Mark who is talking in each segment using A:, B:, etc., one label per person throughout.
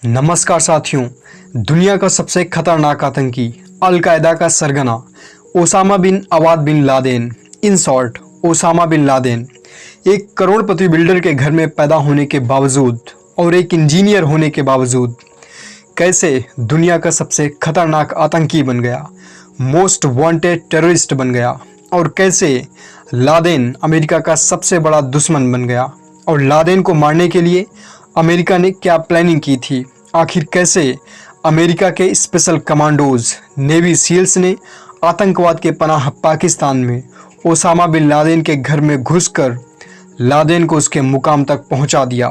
A: नमस्कार साथियों। दुनिया का सबसे खतरनाक आतंकी अल-कायदा का सरगना Osama bin Awad bin Laden, in short Osama bin Laden, एक करोड़पति बिल्डर के घर में पैदा होने के बावजूद और एक इंजीनियर होने के बावजूद कैसे दुनिया का सबसे खतरनाक आतंकी बन गया, मोस्ट वांटेड टेररिस्ट बन गया, और कैसे लादेन अमेरिका का सबसे बड़ा दुश्मन बन गया, और लादेन को मारने के लिए अमेरिका ने क्या प्लानिंग की थी। आखिर कैसे अमेरिका के स्पेशल कमांडोज नेवी सील्स ने आतंकवाद के पनाह पाकिस्तान में ओसामा बिन लादेन के घर में घुसकर लादेन को उसके मुकाम तक पहुंचा दिया।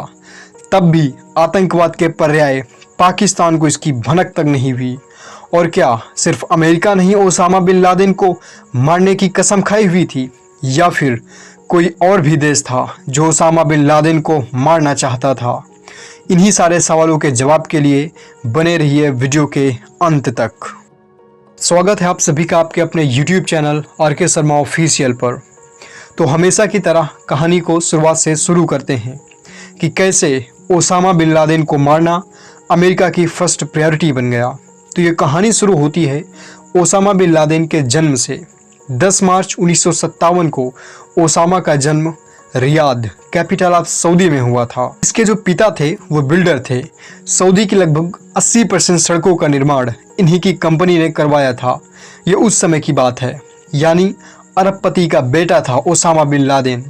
A: तब भी आतंकवाद के पर्याय पाकिस्तान को इसकी भनक तक नहीं हुई। और क्या सिर्फ अमेरिका नहीं ओसामा बिन लादेन को मारने की कसम खाई हुई थी, या फिर कोई और भी देश था जो ओसामा बिन लादेन को मारना चाहता था? इन्हीं सारे सवालों के जवाब के लिए बने रहिए वीडियो के अंत तक। स्वागत है आप सभी का आपके अपने YouTube channel RK Sharma official पर। तो हमेशा की तरह कहानी को शुरुआत से शुरू करते हैं कि कैसे ओसामा बिन लादेन को मारना अमेरिका की फर्स्ट प्रायोरिटी बन गया। तो ये कहानी शुरू होती है ओसामा बिन लादेन के जन्म से। 10 मार्च 1957 को ओसामा का जन्म रियाद, कैपिटल ऑफ सऊदी में हुआ था। इसके जो पिता थे वो बिल्डर थे। सऊदी की लगभग 80% सड़कों का निर्माण इन्हीं की कंपनी ने करवाया था। ये उस समय की बात है, यानी अरबपति का बेटा था Osama bin Laden.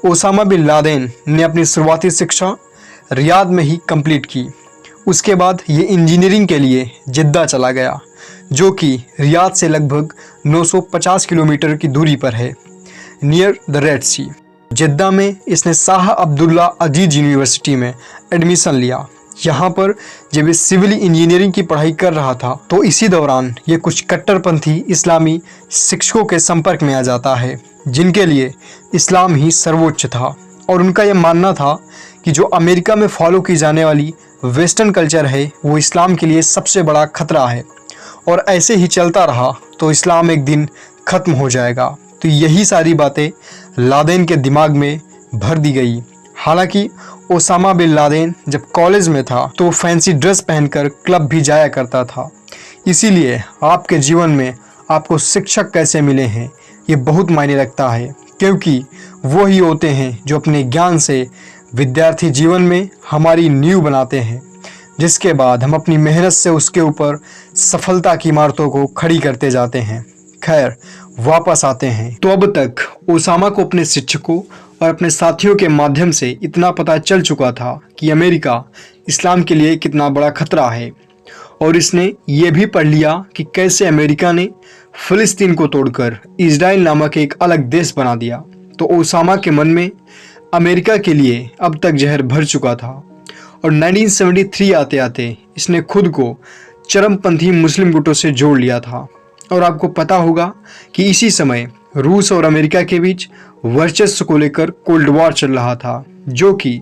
A: Osama bin Laden ने अपनी शुरुआती शिक्षा रियाद में ही कंप्लीट की। उसके बाद ये इंजीनियरिंग के लिए जिद्दा चला गया, जो कि रियाद से लगभग 950 किलोमीटर की दूरी पर है, नियर द रेड सी। जिद्दा में इसने शाह अब्दुल्ला अजीज यूनिवर्सिटी में एडमिशन लिया। यहाँ पर जब ये सिविल इंजीनियरिंग की पढ़ाई कर रहा था तो इसी दौरान ये कुछ कट्टरपंथी इस्लामी शिक्षकों के संपर्क में आ जाता है, जिनके लिए इस्लाम ही सर्वोच्च था। और उनका यह मानना था कि जो अमेरिका में फॉलो की जाने वाली वेस्टर्न कल्चर है वो इस्लाम के लिए सबसे बड़ा खतरा है, और ऐसे ही चलता रहा तो इस्लाम एक दिन ख़त्म हो जाएगा। तो यही सारी बातें लादेन के दिमाग में भर दी गई। हालांकि ओसामा बिन लादेन जब कॉलेज में था तो फैंसी ड्रेस पहनकर क्लब भी जाया करता था। इसीलिए आपके जीवन में आपको शिक्षक कैसे मिले हैं ये बहुत मायने रखता है, क्योंकि वो ही होते हैं जो अपने ज्ञान से विद्यार्थी जीवन में हमारी नींव बनाते हैं, जिसके बाद हम अपनी मेहनत से उसके ऊपर सफलता की इमारतों को खड़ी करते जाते हैं। खैर, वापस आते हैं। तो अब तक ओसामा को अपने शिक्षकों और अपने साथियों के माध्यम से इतना पता चल चुका था कि अमेरिका इस्लाम के लिए कितना बड़ा खतरा है, और इसने ये भी पढ़ लिया कि कैसे अमेरिका ने फिलिस्तीन को तोड़कर इजराइल नामक एक अलग देश बना दिया। तो ओसामा के मन में अमेरिका के लिए अब तक जहर भर चुका था, और 1973 आते आते इसने खुद को चरमपंथी मुस्लिम गुटों से जोड़ लिया था। और आपको पता होगा कि इसी समय रूस और अमेरिका के बीच वर्चस्व को लेकर कोल्ड वॉर चल रहा था, जो कि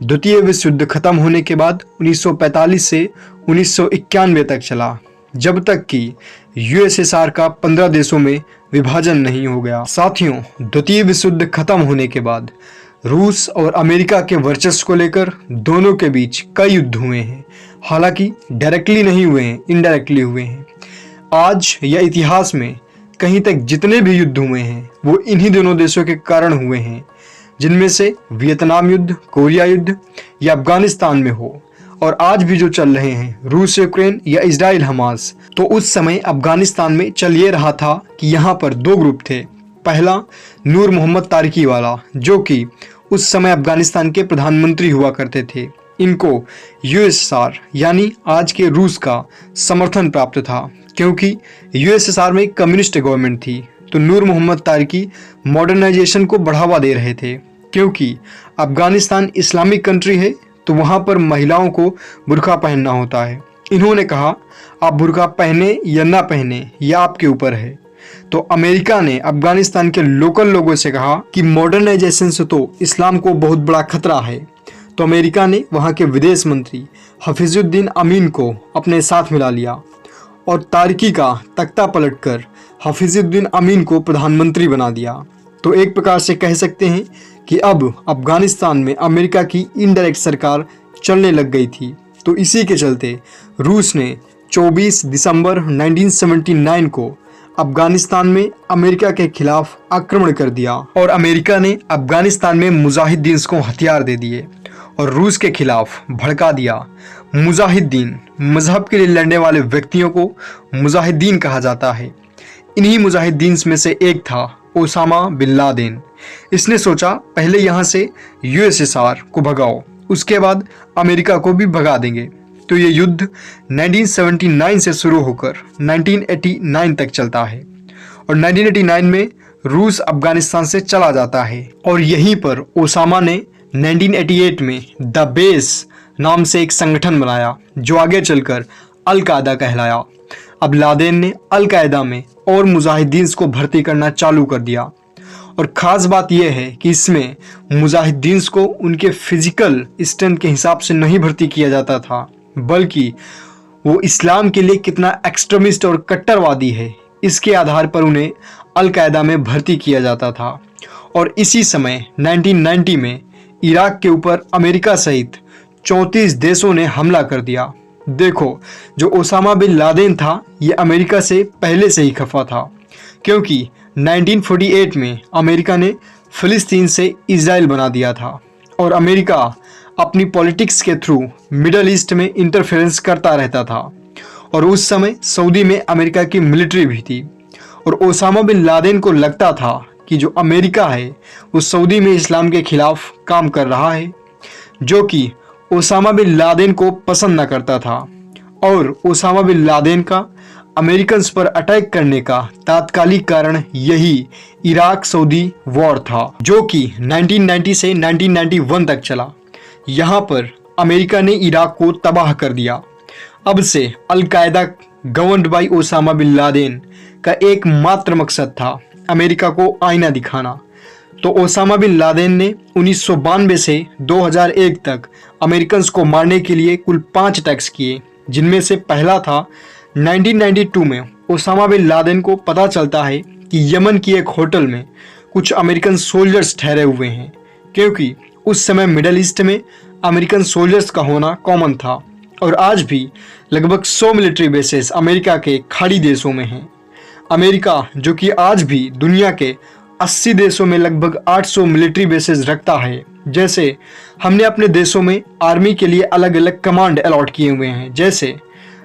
A: द्वितीय विश्व युद्ध खत्म होने के बाद 1945 से 1991 तक चला, जब तक कि यूएसएसआर का 15 देशों में विभाजन नहीं हो गया। साथियों, द्वितीय विश्व युद्ध खत्म होने के बाद रूस और अमेरिका के वर्चस्व को लेकर दोनों के बीच कई युद्ध हुए हैं। हालांकि डायरेक्टली नहीं हुए हैं, इनडायरेक्टली हुए हैं। आज या इतिहास में कहीं तक जितने भी युद्ध हुए हैं वो इन्हीं दोनों देशों के कारण हुए हैं, जिनमें से वियतनाम युद्ध, कोरिया युद्ध या अफगानिस्तान में हो, और आज भी जो चल रहे हैं रूस यूक्रेन या इजराइल हमास। तो उस समय अफगानिस्तान में चल ये रहा था कि यहाँ पर दो ग्रुप थे। पहला नूर मोहम्मद तारिकी वाला, जो कि उस समय अफगानिस्तान के प्रधानमंत्री हुआ करते थे। इनको यूएसएसआर यानी आज के रूस का समर्थन प्राप्त था, क्योंकि यूएसएसआर में कम्युनिस्ट गवर्नमेंट थी। तो नूर मोहम्मद तारिकी मॉडर्नाइजेशन को बढ़ावा दे रहे थे, क्योंकि अफगानिस्तान इस्लामिक कंट्री है तो वहाँ पर महिलाओं को बुर्का पहनना होता है। इन्होंने कहा आप बुर्का पहने या ना पहने यह आपके ऊपर है। तो अमेरिका ने अफगानिस्तान के लोकल लोगों से कहा कि मॉडर्नाइजेशन से तो इस्लाम को बहुत बड़ा खतरा है। तो अमेरिका ने वहाँ के विदेश मंत्री हफीजुद्दीन अमीन को अपने साथ मिला लिया, और तारिकी का तख्ता पलटकर हफीजुद्दीन अमीन को प्रधानमंत्री बना दिया। तो एक प्रकार से कह सकते हैं कि अब अफगानिस्तान में अमेरिका की इनडायरेक्ट सरकार चलने लग गई थी, तो इसी के चलते रूस ने 24 दिसंबर 1979 को अफगानिस्तान में अमेरिका के खिलाफ आक्रमण कर दिया और अमेरिका ने अफगानिस्तान में मुजाहिदीन को हथियार दे दिए और रूस के खिलाफ भड़का दिया। मुजाहिदीन मजहब के लिए लड़ने वाले व्यक्तियों को मुजाहिदीन कहा जाता है। इन्हीं मुजाहिदीन में से एक था ओसामा बिन लादेन। इसने सोचा पहले यहाँ से यूएसएसआर को भगाओ, उसके बाद अमेरिका को भी भगा देंगे। तो ये युद्ध 1979 से शुरू होकर 1989 तक चलता है और 1989 में रूस अफगानिस्तान से चला जाता है और यहीं पर ओसामा ने 1988 में द बेस नाम से एक संगठन बनाया जो आगे चलकर अल कायदा कहलाया। अब लादेन ने अल कायदा में और मुजाहिदीन को भर्ती करना चालू कर दिया और ख़ास बात यह है कि इसमें मुजाहिदीन को उनके फिजिकल स्ट्रेंथ के हिसाब से नहीं भर्ती किया जाता था, बल्कि वो इस्लाम के लिए कितना एक्सट्रीमिस्ट और कट्टरवादी है इसके आधार पर उन्हें अल कायदा में भर्ती किया जाता था। और इसी समय 1990 में इराक के ऊपर अमेरिका सहित 34 देशों ने हमला कर दिया। देखो, जो ओसामा बिन लादेन था ये अमेरिका से पहले से ही खफा था, क्योंकि 1948 में अमेरिका ने फ़िलिस्तीन से इज़राइल बना दिया था और अमेरिका अपनी पॉलिटिक्स के थ्रू मिडल ईस्ट में इंटरफेरेंस करता रहता था और उस समय सऊदी में अमेरिका की मिलिट्री भी थी और ओसामा बिन लादेन को लगता था कि जो अमेरिका है वो सऊदी में इस्लाम के खिलाफ काम कर रहा है, जो कि ओसामा बिन लादेन को पसंद न करता था। और ओसामा बिन लादेन का अमेरिकन्स पर अटैक करने का तात्कालिक कारण यही इराक सऊदी वॉर था, जो कि 1990 से 1991 तक चला। यहाँ पर अमेरिका ने इराक को तबाह कर दिया। अब से Al Qaeda governed by Osama bin Laden का एकमात्र मकसद था अमेरिका को आईना दिखाना। तो ओसामा बिन लादेन ने 1992 से 2001 तक अमेरिकन्स को मारने के लिए कुल 5 अटैक्स किए, जिनमें से पहला था 1992 में। ओसामा बिन लादेन को पता चलता है कि यमन की एक होटल में कुछ अमेरिकन सोल्जर्स ठहरे हुए हैं, क्योंकि उस समय मिडल ईस्ट में अमेरिकन सोल्जर्स का होना कॉमन था और आज भी लगभग 100 मिलिट्री बेसेस अमेरिका के खाड़ी देशों में हैं। अमेरिका जो कि आज भी दुनिया के 80 देशों में लगभग 800 मिलिट्री बेसेस रखता है। जैसे हमने अपने देशों में आर्मी के लिए अलग अलग कमांड अलॉट किए हुए हैं, जैसे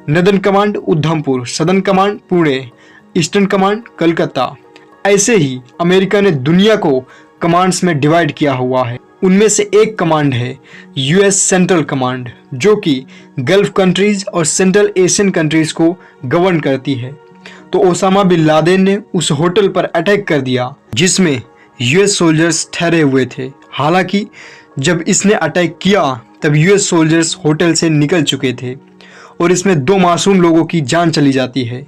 A: northern command Udhampur, southern command Pune, eastern command Calcutta. ऐसे ही अमेरिका ने दुनिया को कमांड्स में डिवाइड किया हुआ है। उनमें से एक कमांड है यूएस सेंट्रल कमांड, जो कि गल्फ कंट्रीज और सेंट्रल एशियन कंट्रीज को गवर्न करती है। तो ओसामा बिन लादेन ने उस होटल पर अटैक कर दिया जिसमें यूएस सोल्जर्स ठहरे हुए थे। हालांकि जब इसने अटैक किया तब यूएस सोल्जर्स होटल से निकल चुके थे और इसमें 2 मासूम लोगों की जान चली जाती है।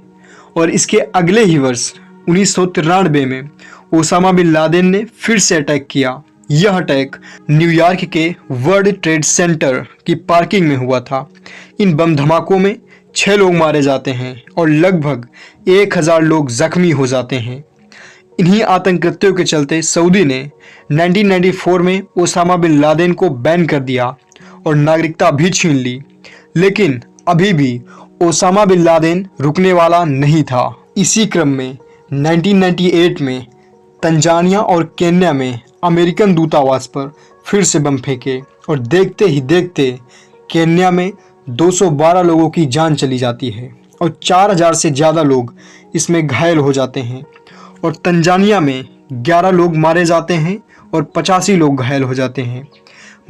A: और इसके अगले ही वर्ष 1993 में ओसामा बिन लादेन ने फिर से अटैक किया। यह अटैक न्यूयॉर्क के वर्ल्ड ट्रेड सेंटर की पार्किंग में हुआ था। इन बम धमाकों में 6 लोग मारे जाते हैं और लगभग 1000 लोग जख्मी हो जाते हैं। इन्हीं आतंक कृत्यों के चलते सऊदी ने 1994 में ओसामा बिन लादेन को बैन कर दिया और नागरिकता भी छीन ली। लेकिन अभी भी ओसामा बिन लादेन रुकने वाला नहीं था। इसी क्रम में 1998 में तंजानिया और केन्या में अमेरिकन दूतावास पर फिर से बम फेंके और देखते ही देखते केन्या में 212 लोगों की जान चली जाती है और 4000 से ज़्यादा लोग इसमें घायल हो जाते हैं। और तंजानिया में 11 लोग मारे जाते हैं और 85 लोग घायल हो जाते हैं।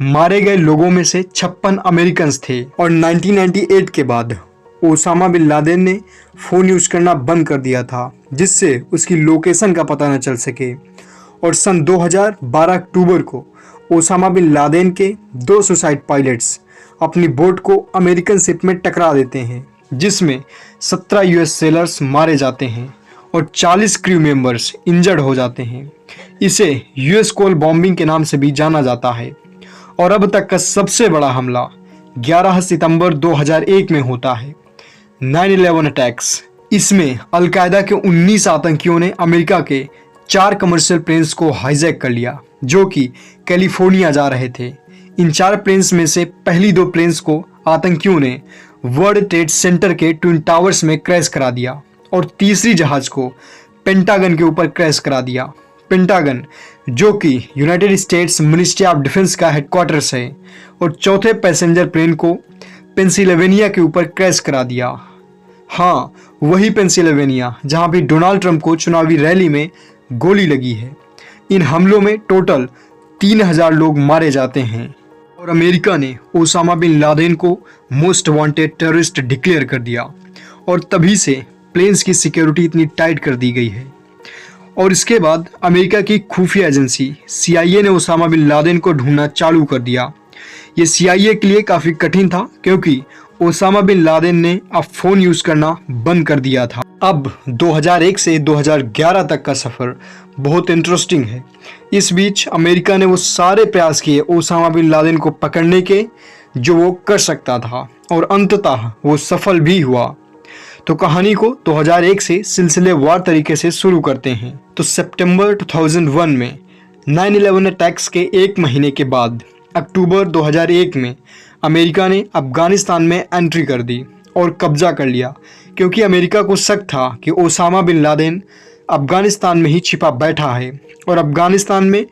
A: मारे गए लोगों में से 56 अमेरिकन्स थे। और 1998 के बाद ओसामा बिन लादेन ने फ़ोन यूज़ करना बंद कर दिया था, जिससे उसकी लोकेशन का पता न चल सके। और सन 2012 अक्टूबर को ओसामा बिन लादेन के 2 सुसाइड पायलट्स अपनी बोट को अमेरिकन शिप में टकरा देते हैं, जिसमें 17 यूएस सेलर्स मारे जाते हैं और 40 क्रू मेंबर्स इंजर्ड हो जाते हैं। इसे यूएस कोल बॉम्बिंग के नाम से भी जाना जाता है। और अब तक का सबसे बड़ा हमला 11 सितंबर 2001 में होता है, 9/11 अटैक्स। इसमें अल कायदा के 19 आतंकियों ने अमेरिका के 4 कमर्शियल प्लेन्स को हाईजैक कर लिया, जो कि कैलिफोर्निया जा रहे थे। इन 4 प्लेन्स में से पहली 2 प्लेन्स को आतंकियों ने वर्ल्ड ट्रेड सेंटर के ट्विन टावर्स में क्रैश करा दिया और तीसरी जहाज को पेंटागन के ऊपर क्रैश करा दिया। पेंटागन जो कि United states ministry of defence का हेडक्वार्टर्स है, और चौथे पैसेंजर प्लेन को पेंसिल्वेनिया के ऊपर क्रैश करा दिया। हाँ, वही पेंसिल्वेनिया जहां भी डोनाल्ड ट्रंप को चुनावी रैली में गोली लगी है। इन हमलों में टोटल 3000 लोग मारे जाते हैं और अमेरिका ने ओसामा बिन लादेन को मोस्ट वांटेड टेररिस्ट डिक्लेयर कर दिया और तभी से प्लेन्स की सिक्योरिटी इतनी टाइट कर दी गई है। और इसके बाद अमेरिका की खुफिया एजेंसी CIA ने ओसामा बिन लादेन को ढूंढना चालू कर दिया। ये CIA के लिए काफ़ी कठिन था क्योंकि ओसामा बिन लादेन ने अब फ़ोन यूज़ करना बंद कर दिया था। अब 2001 से 2011 तक का सफ़र बहुत इंटरेस्टिंग है। इस बीच अमेरिका ने वो सारे प्रयास किए ओसामा बिन लादेन को पकड़ने के जो वो कर सकता था और अंततः वो सफल भी हुआ। तो कहानी को 2001 से सिलसिलेवार तरीके से शुरू करते हैं। तो सितंबर 2001 में 9/11 अटैक्स के एक महीने के बाद अक्टूबर 2001 में अमेरिका ने अफगानिस्तान में एंट्री कर दी और कब्जा कर लिया, क्योंकि अमेरिका को शक था कि ओसामा बिन लादेन अफगानिस्तान में ही छिपा बैठा है। और अफगानिस्तान में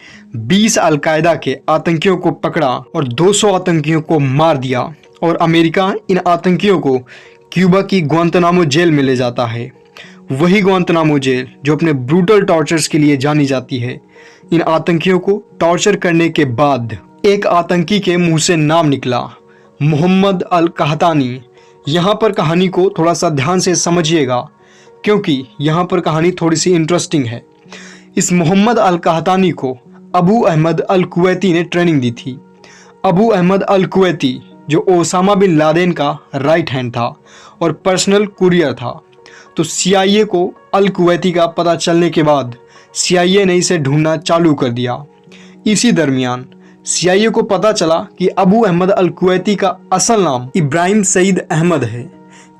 A: 20 अलकायदा के आतंकियों को पकड़ा और 200 आतंकियों को मार दिया। और अमेरिका इन आतंकियों को क्यूबा की ग्वांतनामो जेल में ले जाता है, वही ग्वांतनामो जेल जो अपने ब्रूटल टॉर्चर्स के लिए जानी जाती है। इन आतंकियों को टॉर्चर करने के बाद एक आतंकी के मुंह से नाम निकला, मोहम्मद अल कहतानी। यहाँ पर कहानी को थोड़ा सा ध्यान से समझिएगा क्योंकि यहाँ पर कहानी थोड़ी सी इंटरेस्टिंग है। इस मोहम्मद अल कहतानी को अबू अहमद अल कुवैती ने ट्रेनिंग दी थी। अबू अहमद अल कुवैती जो ओसामा बिन लादेन का राइट हैंड था और पर्सनल कुरियर था। तो CIA को अल कुवैती का पता चलने के बाद CIA ने इसे ढूंढना चालू कर दिया। इसी दरमियान CIA को पता चला कि अबू अहमद अल कुवैती का असल नाम इब्राहिम सईद अहमद है,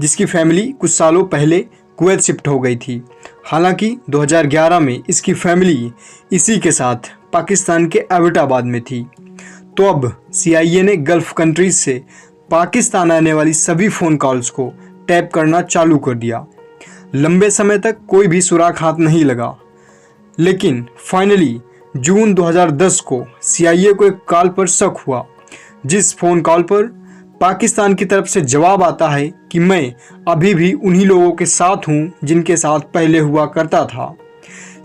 A: जिसकी फैमिली कुछ सालों पहले कुवैत शिफ्ट हो गई थी। हालांकि 2011 में इसकी फैमिली इसी के साथ पाकिस्तान के एबटाबाद में थी। तो अब CIA ने गल्फ कंट्रीज से पाकिस्तान आने वाली सभी फ़ोन कॉल्स को टैप करना चालू कर दिया। लंबे समय तक कोई भी सुराग हाथ नहीं लगा, लेकिन फाइनली जून 2010 को CIA को एक कॉल पर शक हुआ, जिस फ़ोन कॉल पर पाकिस्तान की तरफ से जवाब आता है कि मैं अभी भी उन्हीं लोगों के साथ हूँ जिनके साथ पहले हुआ करता था।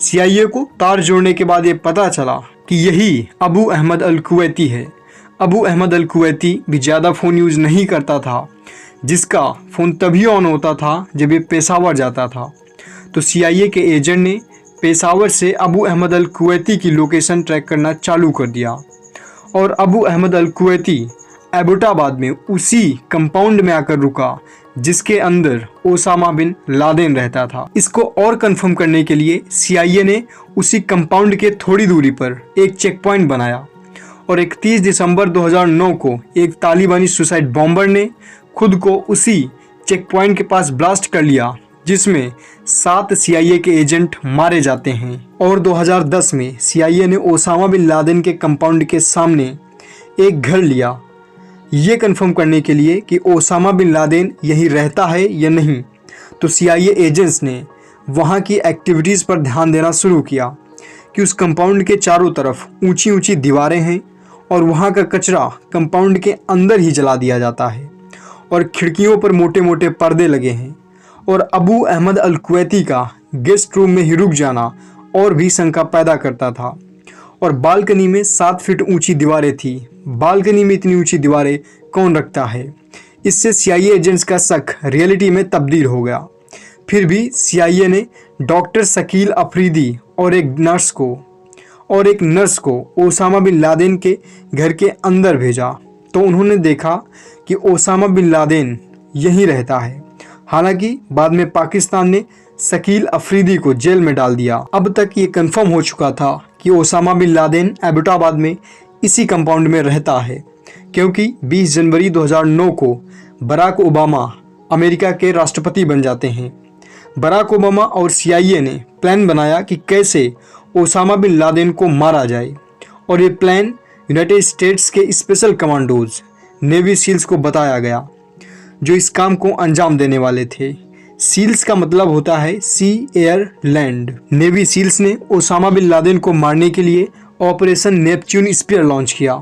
A: CIA को तार जोड़ने के बाद ये पता चला कि यही अबू अहमद अल कुवैती है। अबू अहमद अल कुवैती भी ज़्यादा फ़ोन यूज़ नहीं करता था, जिसका फ़ोन तभी ऑन होता था जब ये पेशावर जाता था। तो CIA के एजेंट ने पेशावर से अबू अहमद अल कुवैती की लोकेशन ट्रैक करना चालू कर दिया और अबू अहमद अल कुवैती एबटाबाद में उसी कंपाउंड में आकर रुका जिसके अंदर ओसामा बिन लादेन रहता था। इसको और कंफर्म करने के लिए CIA ने उसी कंपाउंड के थोड़ी दूरी पर एक चेक पॉइंट बनाया और 31 दिसंबर 2009 को एक तालिबानी सुसाइड बॉम्बर ने खुद को उसी चेक पॉइंट के पास ब्लास्ट कर लिया, जिसमें 7 CIA के एजेंट मारे जाते हैं। और 2010 में CIA ने ओसामा बिन लादेन के कंपाउंड के सामने एक घर लिया, ये कंफर्म करने के लिए कि ओसामा बिन लादेन यहीं रहता है या नहीं। तो CIA एजेंट्स ने वहाँ की एक्टिविटीज़ पर ध्यान देना शुरू किया कि उस कंपाउंड के चारों तरफ ऊंची ऊंची दीवारें हैं और वहाँ का कचरा कंपाउंड के अंदर ही जला दिया जाता है और खिड़कियों पर मोटे मोटे पर्दे लगे हैं। और अबू अहमद अल कुवैती का गेस्ट रूम में ही रुक जाना और भी शंका पैदा करता था। और बालकनी में 7 फीट ऊंची दीवारें थी। बालकनी में इतनी ऊंची दीवारें कौन रखता है? इससे CIA एजेंट्स का शक रियलिटी में तब्दील हो गया। फिर भी CIA ने डॉक्टर शकील अफरीदी और एक नर्स को ओसामा बिन लादेन के घर के अंदर भेजा। तो उन्होंने देखा कि ओसामा बिन लादेन यहीं रहता है। हालांकि बाद में पाकिस्तान ने शकील अफरीदी को जेल में डाल दिया। अब तक ये कंफर्म हो चुका था कि ओसामा बिन लादेन एबटाबाद में इसी कंपाउंड में रहता है, क्योंकि 20 जनवरी 2009 को बराक ओबामा अमेरिका के राष्ट्रपति बन जाते हैं। बराक ओबामा और CIA ने प्लान बनाया कि कैसे ओसामा बिन लादेन को मारा जाए और ये प्लान यूनाइटेड स्टेट्स के स्पेशल कमांडोज नेवी सील्स को बताया गया जो इस काम को अंजाम देने वाले थे। सील्स का मतलब होता है सी, एयर, लैंड। नेवी सील्स ने ओसामा बिन लादेन को मारने के लिए ऑपरेशन नेपच्यून स्पीयर लॉन्च किया।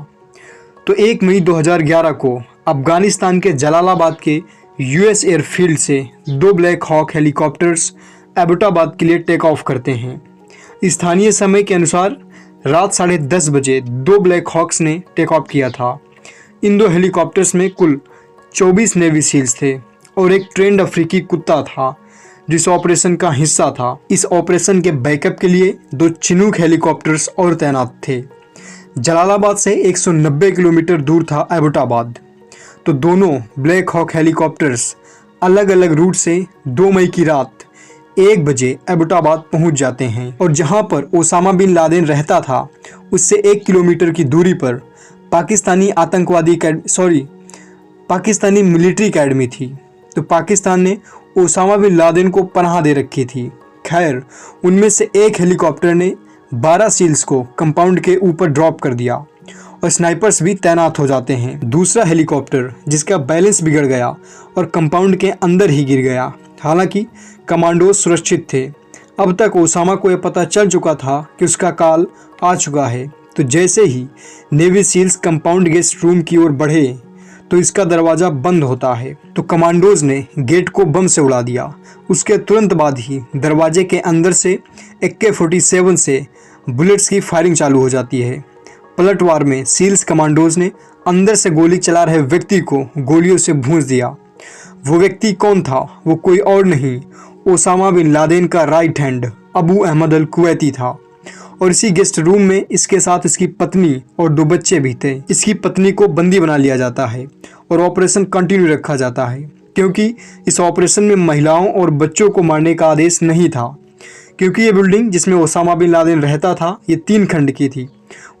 A: तो 1 मई 2011 को अफगानिस्तान के जलालाबाद के यूएस एयरफील्ड से 2 ब्लैक हॉक हेलीकॉप्टर्स एबटाबाद के लिए टेक ऑफ करते हैं। स्थानीय समय के अनुसार रात 10:30 बजे 2 ब्लैक हॉक्स ने टेक ऑफ किया था। इन 2 हेलीकॉप्टर्स में कुल 24 नेवी सील्स थे और एक ट्रेंड अफ्रीकी कुत्ता था जिस ऑपरेशन का हिस्सा था। इस ऑपरेशन के बैकअप के लिए 2 चिनूक हेलीकॉप्टर्स और तैनात थे। जलालाबाद से 190 किलोमीटर दूर था एबटाबाद। तो दोनों ब्लैक हॉक हेलीकॉप्टर्स अलग अलग रूट से 2 मई की रात 1 बजे एबटाबाद पहुंच जाते हैं और जहां पर ओसामा बिन लादेन रहता था उससे 1 किलोमीटर की दूरी पर पाकिस्तानी मिलिट्री अकेडमी थी। तो पाकिस्तान ने ओसामा बिन लादेन को पनाह दे रखी थी। खैर, उनमें से एक हेलीकॉप्टर ने 12 सील्स को कंपाउंड के ऊपर ड्रॉप कर दिया और स्नाइपर्स भी तैनात हो जाते हैं। दूसरा हेलीकॉप्टर जिसका बैलेंस बिगड़ गया और कंपाउंड के अंदर ही गिर गया। हालांकि कमांडोज सुरक्षित थे। अब तक ओसामा को यह पता चल चुका था कि उसका काल आ चुका है। तो जैसे ही navy SEALs compound guest room की ओर बढ़े तो इसका दरवाज़ा बंद होता है। तो कमांडोज ने गेट को बम से उड़ा दिया। उसके तुरंत बाद ही दरवाजे के अंदर से AK-47 से बुलेट्स की फायरिंग चालू हो जाती है। पलटवार में सील्स कमांडोज ने अंदर से गोली चला रहे व्यक्ति को गोलियों से भूंस दिया। वो व्यक्ति कौन था? वो कोई और नहीं, ओसामा बिन लादेन का राइट हैंड अबू अहमद अल कुवैती था। और इसी गेस्ट रूम में इसके साथ इसकी पत्नी और 2 बच्चे भी थे। इसकी पत्नी को बंदी बना लिया जाता है और ऑपरेशन कंटिन्यू रखा जाता है क्योंकि इस ऑपरेशन में महिलाओं और बच्चों को मारने का आदेश नहीं था। क्योंकि ये बिल्डिंग जिसमें ओसामा बिन लादेन रहता था ये 3 खंड की थी।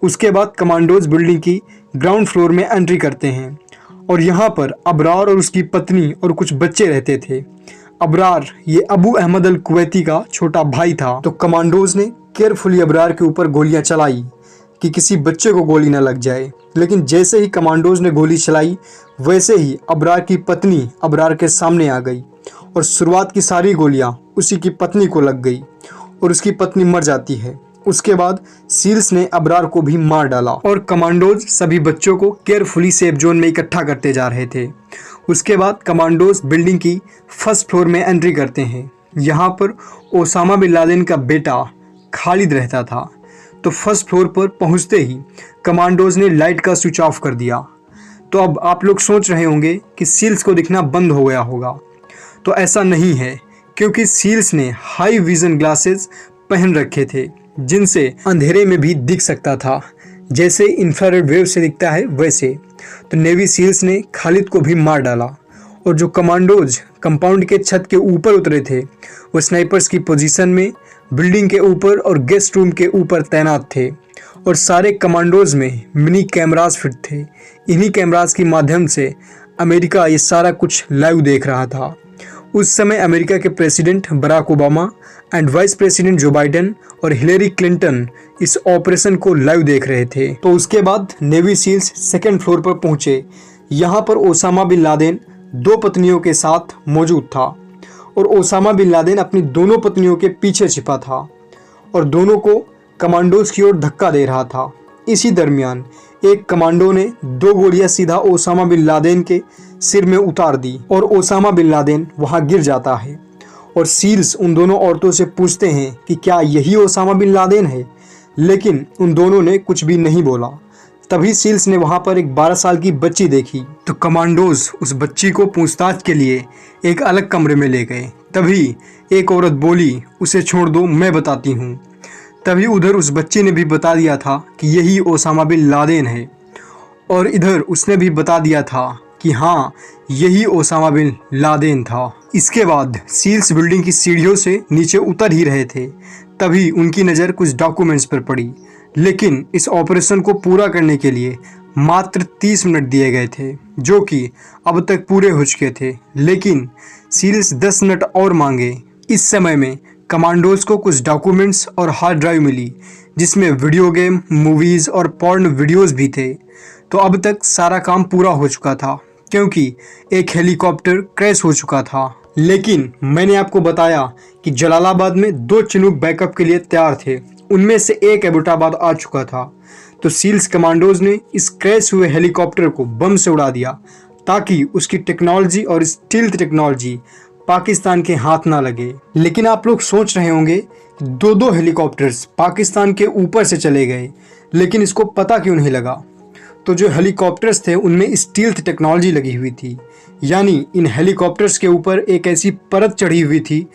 A: उसके बाद कमांडोज बिल्डिंग की ग्राउंड फ्लोर में एंट्री करते हैं और यहाँ पर अबरार और उसकी पत्नी और कुछ बच्चे रहते थे। अबरार ये अबू अहमद अल कुवैती का छोटा भाई था। तो कमांडोज ने केयरफुली अबरार के ऊपर गोलियां चलाई कि किसी बच्चे को गोली न लग जाए। लेकिन जैसे ही कमांडोज ने गोली चलाई वैसे ही अबरार की पत्नी अबरार के सामने आ गई और शुरुआत की सारी गोलियां उसी की पत्नी को लग गई और उसकी पत्नी मर जाती है। उसके बाद सील्स ने अबरार को भी मार डाला और कमांडोज सभी बच्चों को केयरफुली सेफ जोन में इकट्ठा करते जा रहे थे। उसके बाद कमांडोज बिल्डिंग की फर्स्ट फ्लोर में एंट्री करते हैं। यहाँ पर ओसामा बिन लादेन का बेटा खालिद रहता था। तो फर्स्ट फ्लोर पर पहुँचते ही कमांडोज ने लाइट का स्विच ऑफ कर दिया। तो अब आप लोग सोच रहे होंगे कि सील्स को दिखना बंद हो गया होगा। तो ऐसा नहीं है क्योंकि सील्स ने हाई विजन ग्लासेस पहन रखे थे जिनसे अंधेरे में भी दिख सकता था, जैसे इंफ्रारेड वेव से दिखता है वैसे। तो नेवी सील्स ने खालिद को भी मार डाला और जो कमांडोज कंपाउंड के छत के ऊपर उतरे थे वो स्नाइपर्स की पोजीशन में बिल्डिंग के ऊपर और गेस्ट रूम के ऊपर तैनात थे और सारे कमांडोज में मिनी कैमरास फिट थे। इन्हीं कैमरास के माध्यम से अमेरिका ये सारा कुछ लाइव देख रहा था। उस समय अमेरिका के president Barack Obama and vice president Joe Biden और हिलेरी क्लिंटन इस ऑपरेशन को लाइव देख रहे थे। तो उसके बाद नेवी सील्स सेकेंड फ्लोर पर पहुंचे। यहाँ पर ओसामा बिन लादेन 2 पत्नियों के साथ मौजूद था और ओसामा बिन लादेन अपनी दोनों पत्नियों के पीछे छिपा था और दोनों को कमांडोज की ओर धक्का दे रहा था। इसी दरमियान एक कमांडो ने 2 गोलियां सीधा ओसामा बिन लादेन के सिर में उतार दी और ओसामा बिन लादेन वहां गिर जाता है और सील्स उन दोनों औरतों से पूछते हैं कि क्या यही ओसामा बिन लादेन है, लेकिन उन दोनों ने कुछ भी नहीं बोला। तभी सील्स ने वहां पर एक 12 साल की बच्ची देखी। तो कमांडोज उस बच्ची को पूछताछ के लिए एक अलग कमरे में ले गए। तभी एक औरत बोली, उसे छोड़ दो, मैं बताती हूँ। तभी उधर उस बच्ची ने भी बता दिया था कि यही ओसामा बिन लादेन है और इधर उसने भी बता दिया था कि हाँ यही ओसामा बिन लादेन था। इसके बाद सील्स बिल्डिंग की सीढ़ियों से नीचे उतर ही रहे थे, तभी उनकी नज़र कुछ डॉक्यूमेंट्स पर पड़ी। लेकिन इस ऑपरेशन को पूरा करने के लिए मात्र 30 मिनट दिए गए थे जो कि अब तक पूरे हो चुके थे, लेकिन सील्स 10 मिनट और मांगे। इस समय में कमांडोज को कुछ डॉक्यूमेंट्स और हार्ड ड्राइव मिली जिसमें वीडियो गेम, मूवीज़ और पॉर्न वीडियोस भी थे। तो अब तक सारा काम पूरा हो चुका था, क्योंकि एक हेलीकॉप्टर क्रैश हो चुका था। लेकिन मैंने आपको बताया कि जलालाबाद में 2 चिनूक बैकअप के लिए तैयार थे, उनमें से एक एबोटाबाद आ चुका था। तो सील्स कमांडोज ने इस क्रैश हुए हेलीकॉप्टर को बम से उड़ा दिया, ताकि उसकी टेक्नोलॉजी और स्टील्थ टेक्नोलॉजी पाकिस्तान के हाथ ना लगे। लेकिन आप लोग सोच रहे होंगे कि 2 हेलीकॉप्टर्स पाकिस्तान के ऊपर से चले गए, लेकिन इसको पता क्यों नहीं लगा। तो जो हेलीकॉप्टर्स थे उनमें स्टील्थ टेक्नोलॉजी लगी हुई थी, यानी इन हेलीकॉप्टर्स के ऊपर एक ऐसी परत चढ़ी हुई थी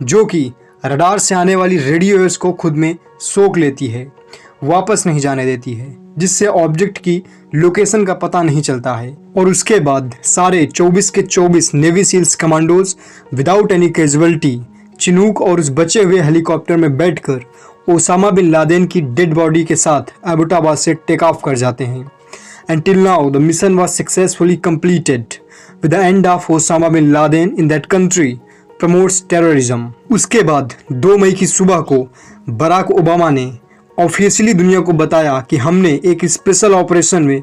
A: जो कि रडार से आने वाली रेडियो वेव्स को खुद में सोख लेती है, वापस नहीं जाने देती है, जिससे ऑब्जेक्ट की लोकेशन का पता नहीं चलता है। और उसके बाद सारे 24 के 24 navy SEALs commandos without any casualty Chinook और उस बचे हुए हेलीकॉप्टर में बैठकर ओसामा बिन लादेन की डेड बॉडी के साथ एबोटाबाद से टेक ऑफ कर जाते हैं। Until now, the mission was successfully completed with the end of Osama bin Laden in that country promotes terrorism. उसके बाद 2 मई की सुबह को बराक ओबामा ने ऑफिशियली दुनिया को बताया कि हमने एक स्पेशल ऑपरेशन में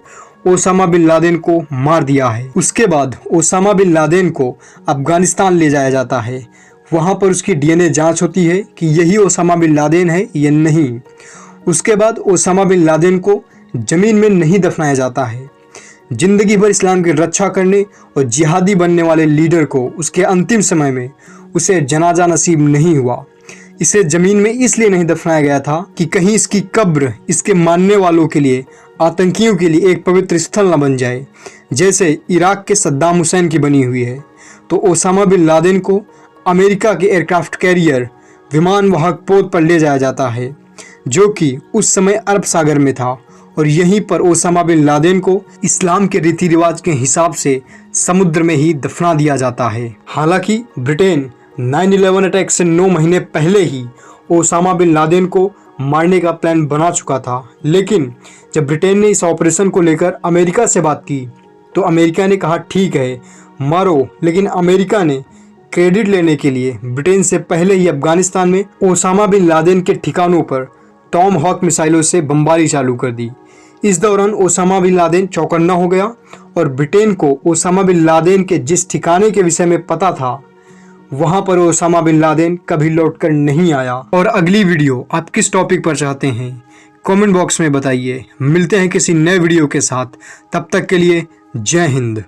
A: ओसामा बिन लादेन को मार दिया है। उसके बाद ओसामा बिन लादेन को अफगानिस्तान ले जाया जाता है। वहाँ पर उसकी डीएनए जांच होती है कि यही ओसामा बिन लादेन है या नहीं। उसके बाद ओसामा बिन लादेन को जमीन में नहीं दफनाया जाता है। जिंदगी भर इस्लाम की रक्षा करने और जिहादी बनने वाले लीडर को उसके अंतिम समय में उसे जनाजा नसीब नहीं हुआ। इसे जमीन में इसलिए नहीं दफनाया गया था कि कहीं इसकी कब्र इसके मानने वालों के लिए, आतंकियों के लिए एक पवित्र स्थल न बन जाए, जैसे इराक के सद्दाम हुसैन की बनी हुई है। तो ओसामा बिन लादेन को अमेरिका के एयरक्राफ्ट कैरियर विमान वाहक पोत पर ले जाया जाता है, जो कि उस समय अरब सागर में था, और यहीं पर ओसामा बिन लादेन को इस्लाम के रीति रिवाज के हिसाब से समुद्र में ही दफना दिया जाता है। हालांकि ब्रिटेन 9/11 अटैक से 9 महीने पहले ही ओसामा बिन लादेन को मारने का प्लान बना चुका था, लेकिन जब ब्रिटेन ने इस ऑपरेशन को लेकर अमेरिका से बात की तो अमेरिका ने कहा ठीक है मारो, लेकिन अमेरिका ने क्रेडिट लेने के लिए ब्रिटेन से पहले ही अफगानिस्तान में ओसामा बिन लादेन के ठिकानों पर टॉम हॉक मिसाइलों से बमबारी चालू कर दी। इस दौरान ओसामा बिन लादेन चौकन्ना हो गया और ब्रिटेन को ओसामा बिन लादेन के जिस ठिकाने के विषय में पता था वहां पर ओसामा बिन लादेन कभी लौटकर नहीं आया। और अगली वीडियो आप किस टॉपिक पर चाहते हैं कमेंट बॉक्स में बताइए। मिलते हैं किसी नए वीडियो के साथ, तब तक के लिए जय हिंद।